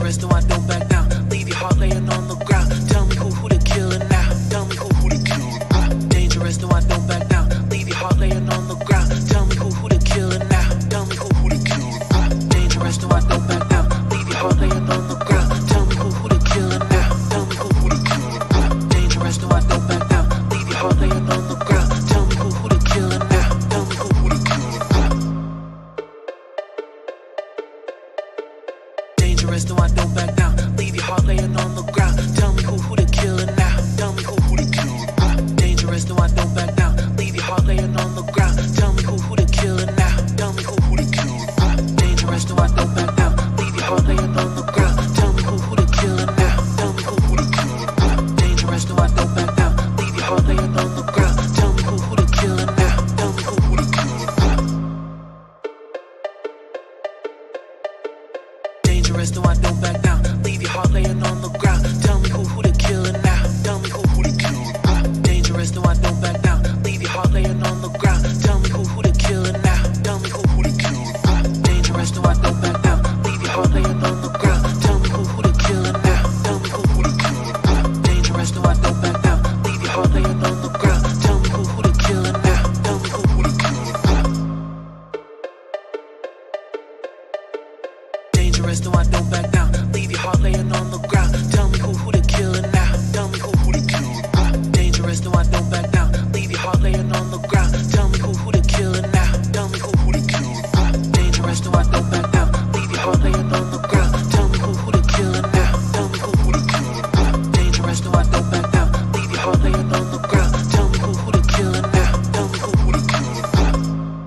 Dangerous, no, I don't back down. Leave your heart laying on the ground. Tell me who the killer now. Tell me who the killer. Dangerous, no, I don't back down. Leave your heart laying on the ground. Tell me who the killer now. Tell me who the killer. Dangerous, no, I don't back down. Leave your heart laying on the ground. Tell me who the killer now. Tell me who the killer. Dangerous, no, I don't back down. Leave your heart laying on the ground. Tell me who the killer now. Tell me who the killer. Dangerous, no, I don't back down. Leave your heart laying on the ground. Tell me who the killer now. Tell me who the killer. Dangerous, no, I don't back down. Leave your heart laying on the ground. Tell me who the killer now. Tell me who the killer. Dangerous, no, I don't back down. Leave your heart laying on the ground. Tell me who the killer now. Tell me who the killer. Dangerous, no, I don't back down. Leave your heart laying on the ground. Tell me who the killer now. Tell me who the killer. Dangerous, no, I don't back down. Leave your heart laying on the ground. Tell me who the killer now. Tell me who the killer. Dangerous, no, I don't back down. Leave your heart laying on the ground. Tell me who the killer now. Tell me who the killer. Dangerous, no, I don't back down. Leave your heart laying on the ground. Tell me who the killer now. Tell me who the killer. Dangerous, no, I don't back down. Leave your heart laying on the ground. Tell me who the killer now. Tell me who the killer. Dangerous, no, I don't back down. Leave your heart laying on the ground.